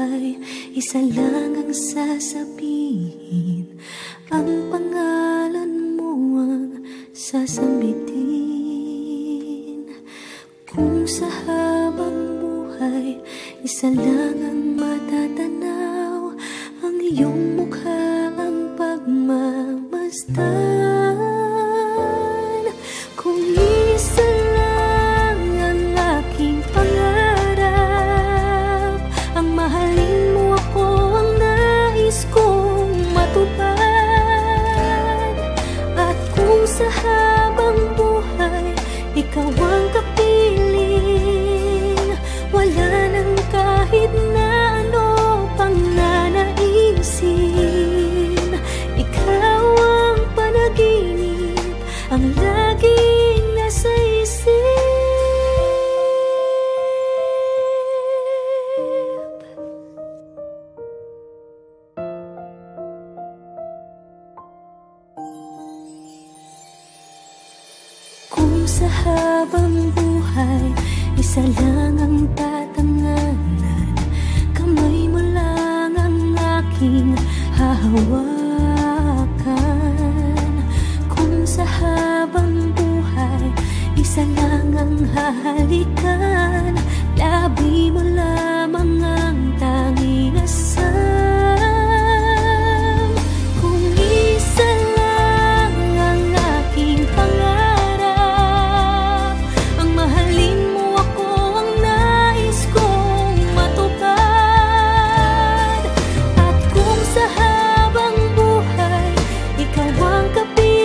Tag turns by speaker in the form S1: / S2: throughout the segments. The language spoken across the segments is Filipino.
S1: buhay, isa lang ang sasabihin. Ang pangalan mo ang sasambitin. Kung sa habang buhay, isa lang ang matatanaw, ang iyong mukha ang pagmamasdan. Kung isa lang ang aking pangarap, ang mahalin mo ako ang nais kong matupad. At kung sa habang buhay, ikaw ang kapiling, wala nang kahit na ano pang nanaisin. Ikaw ang panaginip, ang laging nasa isip. Kung sa habang buhay, isa lang ang tatanganan, kamay mo lang ang aking hahawakan. Kung sa habang buhay, isa lang ang hahalikan, labi mo lamang ang tanging asam. Kung isa lang ang aking pangarap, ang mahalin mo ako ang nais kong matupad. At kung sa habang buhay, ikaw ang kapiling,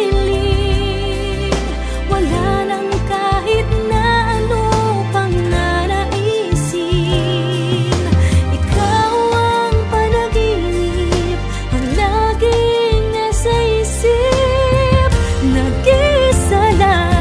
S1: wala nang kahit na ano pang nanaisin. Ikaw ang panaginip, ang laging nasa isip. Nag-isa lang.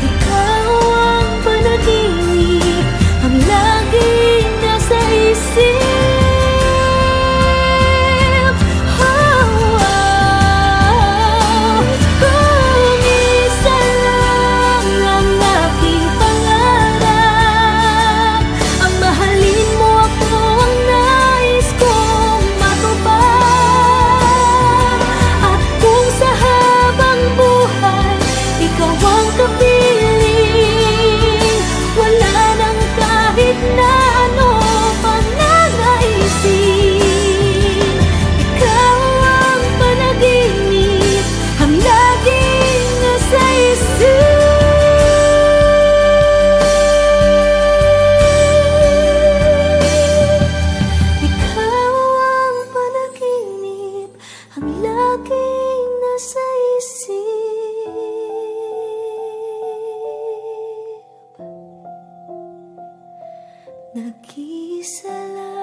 S1: Ikaw ang panaginip, ang laging nasa isip. Kung isa lang ang aking pangarap, ang mahalin mo ako ang nais kong matupad. At kung sa habang buhay, ikaw ang kapiling, wala nang kahit na ano pang nanaisin. Ikaw ang panaginip, ang laging nasa isip. Ikaw ang panaginip, ang laging nasa isip. Nag-iisa lang.